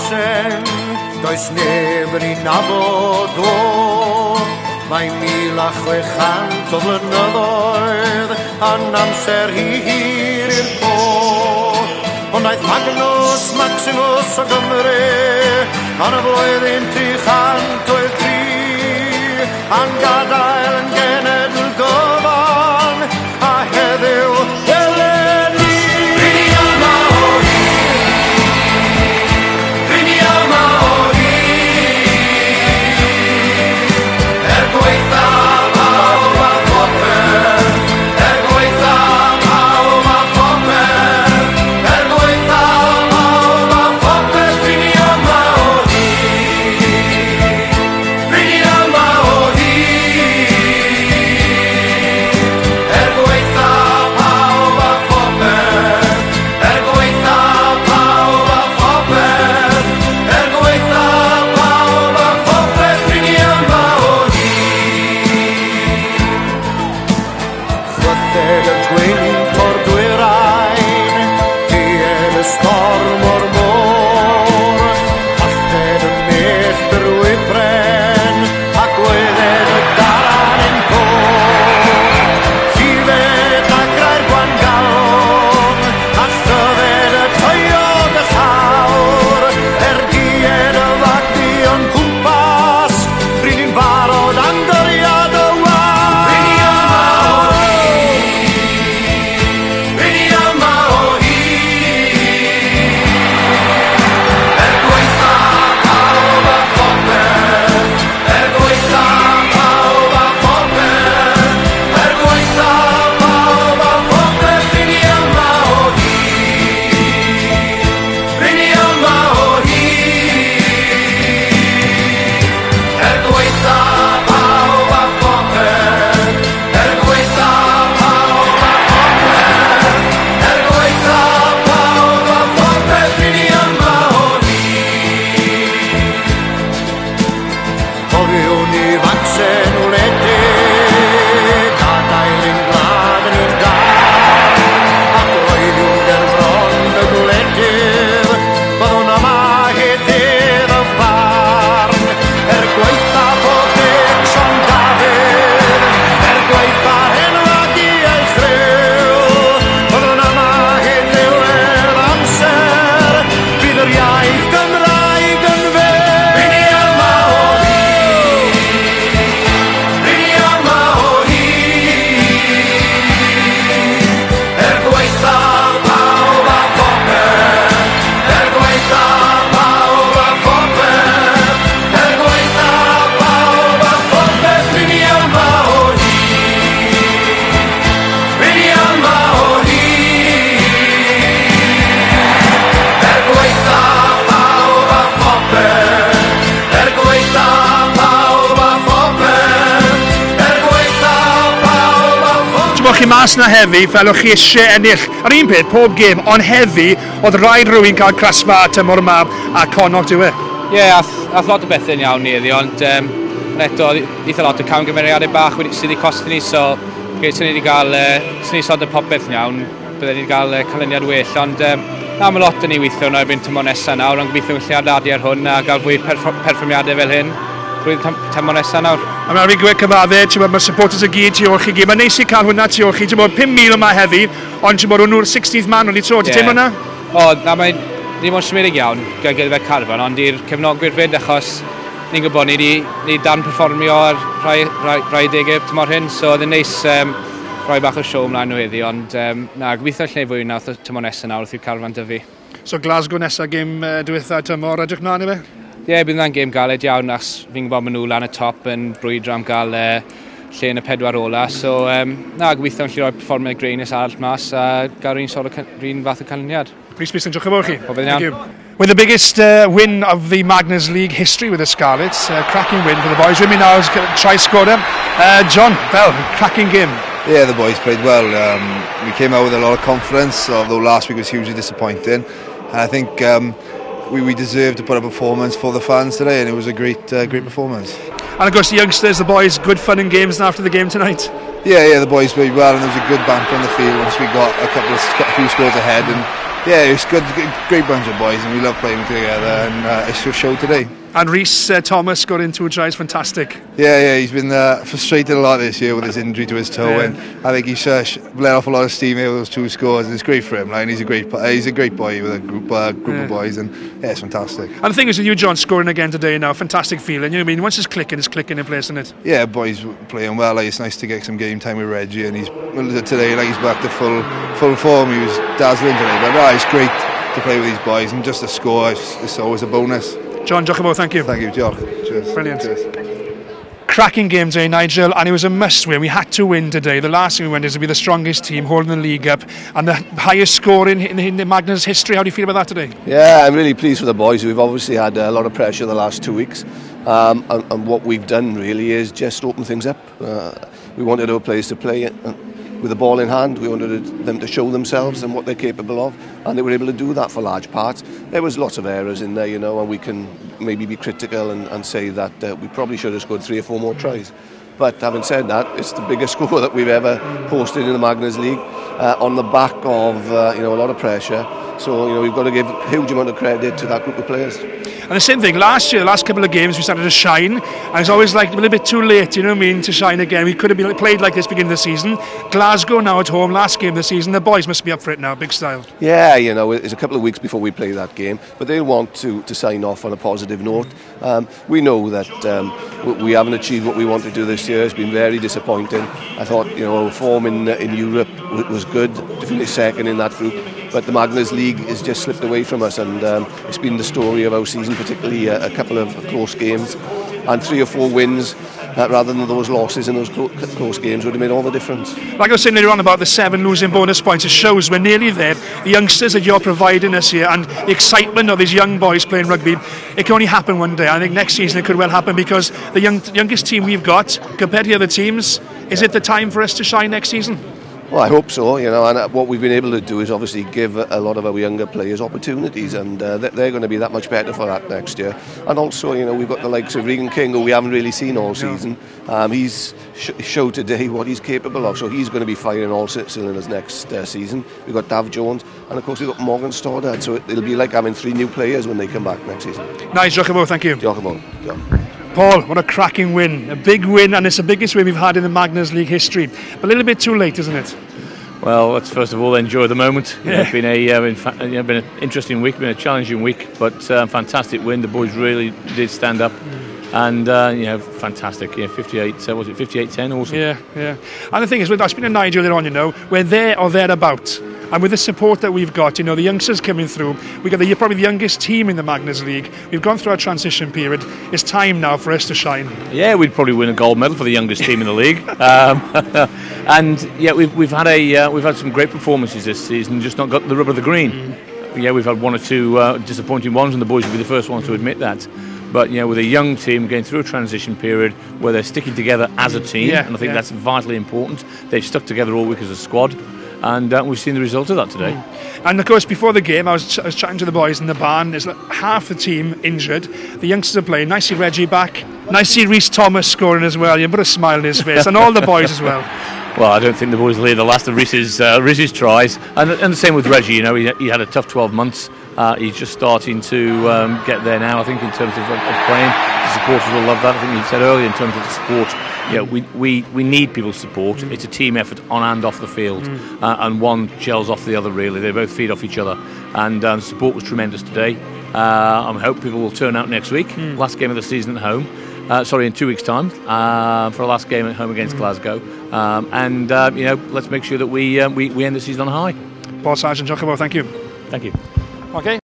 facsen, does neb yn ei nabod o. Mae 1600 o flynyddoedd yn amser hir i'r bo. Ond aeth Magnus Maximus o Gymru yn y flwyddyn 303 yn gadael yn genedl gyfan a heddiw dylen ni. Rini yma o hyd, rini yma o hyd, gweitha pawb a phopeth, gweitha pawb a phopeth, gweitha pawb a phopeth, rini yma o hyd, rini yma o hyd, gweitha pawb a phopeth, gweitha pawb a phopeth, gweitha pawb a phopeth, rini yma o Chwythed y gwyn cordwyrain, died y storm o'r môr, pallted y milltir wybren, a gwedded y daran yn côr. Llifed a grair gwan galon, a llyfed y twyog y llawr, died y fagdi o'n cwmpas, rydyn ni'n barod am gyriad y wan. Rini yma o hyd, rini yma o hyd, gweitha pawb a phopeth, gweitha pawb a phopeth, gweitha pawb a phopeth, rini yma o hyd, rini yma o hyd, gweitha pawb a phopeth, gweitha pawb a phopeth, gweitha pawb a phopeth, rini yma o hyd. Cofiwn ni facsen wledig, gadael ein gwlad yn ein dar, ac roeddiwn ger bron y gwledydd, byddwn yma hedydd y farn, gweitha bob dim Sion Dafydd, gweitha henwagi ei chryw, byddwn yma heddiwedd amser, bydd yr iaith Gymraeg yn fyw. Rini yma o hyd, rini yma o hyd, gweitha pawb a phopeth, gweitha pawb a phopeth, gweitha pawb a phopeth, rini yma o hyd, rini yma o hyd, gweitha pawb a phopeth, gweitha pawb a phopeth, gweitha pawb a phopeth. Ti'n bod chi mas na heddi, fel o'ch chi eisiau ennill. Ar un peth, pob gêm, ond heddi, oedd rhaid rhywun cael crasfa y tymor yma a Connacht yw e. Ie, ath lot o bethau'n iawn ni iddi, ond eto, eitha lot o camgymeriadau bach sydd wedi costi ni, so sy'n ni wedi cael, sy'n ni sod y popeth yn iawn, byddwn ni wedi cael canlyniad well, ond na, mae lot yn ei weithio yn erbyn tymor nesaf nawr, ond gobeithio gallu adadu ar hwn a gael fwy perfformiadau fel hyn drwy'r tymor nesaf nawr. A mae'n rhaid gwe cyfaddau, ti'n bod, mae'r supporters y gyd tu ôl chi gyd. Mae'n neis i cael hwnna tu ôl chi, ti'n bod, 5,000 yma heddi, ond ti'n bod, hwnnw'r 60th man o'n i tro, ti'n teimlo hwnna? O, na, mae'n ddim o'n symud iawn gyda fe carfan, ond i'r cefnogwyr fyd, achos ni'n gwybod ni wedi dan perfformio ar rhai degau tymor hyn, so oedd yn neis rhoi bach o siow ymlaen o heddi, ond na, gobeithio lle fwy nawr tymor nesaf nawr wrth i'r carfan dyfu. So Glasgow nesaf gêm diwetha tymor, edrych mlaen i fe? Ie, bydd yna'n gêm galed iawn, achos fi'n gwybod maen nhw lan y top yn brwydro am gael lle yn y 4 ola, so na, gobeithio yn lle roi perfformiad greunus arall mas a gael rhywun fath o canlyniad. Please, please, diolch yn fawr chi. Thank you. With the biggest win of the Magners League history with the Scarlets, cracking win for the boys. With me now is try scorer. John Bell, cracking game. Yeah, the boys played well. We came out with a lot of confidence, although last week was hugely disappointing. And I think we deserved to put a performance for the fans today, and it was a great performance. And of course the youngsters, the boys, good fun and games after the game tonight. Yeah, the boys played well, and there was a good banter on the field once we got a few scores ahead, and Yeah, it's good, great bunch of boys, and we love playing together, and it's just showed today. And Rhys Thomas got in 2 tries, fantastic. Yeah, he's been frustrated a lot this year with his injury to his toe, and I think he's let off a lot of steam here with those 2 scores, and it's great for him. And he's a great boy with a group of boys, and yeah, it's fantastic. And the thing is, with you, John, scoring again today now, fantastic feeling. You know what I mean? Once it's clicking in place, isn't it? Yeah, boys playing well. Like, it's nice to get some game time with Reggie, and he's today, like, he's back to full form. He was dazzling today, but it's great to play with these boys, and just to score, it's always a bonus. John, Giacomo, thank you. Thank you, Jock. Cheers. Brilliant. Cheers. Cracking game today, Nigel, and it was a must-win. We had to win today. The last thing we went is to be the strongest team holding the league up and the highest score in the Magners history. How do you feel about that today? Yeah, I'm really pleased with the boys. We've obviously had a lot of pressure the last 2 weeks, and what we've done really is just open things up. We wanted our players to play with the ball in hand. We wanted them to show themselves and what they're capable of, and they were able to do that for large parts. There was lots of errors in there, and we can maybe be critical and say that we probably should have scored 3 or 4 more tries. But having said that, it's the biggest score that we've ever posted in the Magners League, on the back of a lot of pressure. So we've got to give a huge amount of credit to that group of players. And the same thing, last year, the last couple of games, we started to shine, and it's always like a little bit too late, you know what I mean, to shine again. We could have played like this beginning of the season. Glasgow now at home, last game of the season. The boys must be up for it now, big style. Yeah, it's a couple of weeks before we play that game, but they'll want to sign off on a positive note. We know that we haven't achieved what we want to do this year. It's been very disappointing. I thought, our form in Europe was good to finish second in that group, but the Magners League has just slipped away from us, and it's been the story of our season, particularly a couple of close games, and 3 or 4 wins rather than those losses in those close games would have made all the difference. Like I was saying earlier on about the 7 losing bonus points, it shows we're nearly there. The youngsters that you're providing us here and the excitement of these young boys playing rugby, it can only happen one day. I think next season it could well happen, because the youngest team we've got compared to the other teams, is it the time for us to shine next season? Well, I hope so, and what we've been able to do is obviously give a lot of our younger players opportunities, and they're going to be that much better for that next year. And also, we've got the likes of Regan King, who we haven't really seen all season. He's showed today what he's capable of, so he's going to be firing all cylinders next season. We've got Dav Jones, and of course we've got Morgan Stoddard, so it'll be like having 3 new players when they come back next season. Nice, Giacomo, thank you. Giacomo. Paul, what a cracking win. A big win, and it's the biggest win we've had in the Magners League history. But a little bit too late, isn't it? Well, let's first of all enjoy the moment. Yeah. It's been been an interesting week, been a challenging week, but fantastic win. The boys really did stand up, and fantastic. 58. Was it 58-10? Awesome. Yeah. And the thing is, with us being in Nigeria earlier on, we're there or thereabout. And with the support that we've got, the youngsters coming through, we've got probably the youngest team in the Magners League. We've gone through our transition period. It's time now for us to shine. Yeah, we'd probably win a gold medal for the youngest team in the league. And yeah, we've had some great performances this season, just not got the rub of the green. Yeah, we've had 1 or 2 disappointing ones, and the boys will be the first ones to admit that. But with a young team going through a transition period where they're sticking together as a team, and I think that's vitally important. They've stuck together all week as a squad. And we've seen the result of that today. And of course, before the game, I was chatting to the boys in the barn. There's like half the team injured. The youngsters are playing. Nice to see Reggie back. Nice to see Rhys Thomas scoring as well. You put a smile on his face, and all the boys as well. Well, I don't think the boys will hear the last of Rhys's tries, and the same with Reggie. He had a tough 12 months. He's just starting to get there now, I think, in terms of playing. The supporters will love that. I think he said earlier, in terms of the support, we need people's support. It's a team effort on and off the field, and one gels off the other, really. They both feed off each other, and the support was tremendous today. I hope people will turn out next week, last game of the season at home. In 2 weeks' time, for a last game at home against Glasgow. Let's make sure that we end the season on high. Paul Sargent, Giacomo, thank you. Thank you. Okay.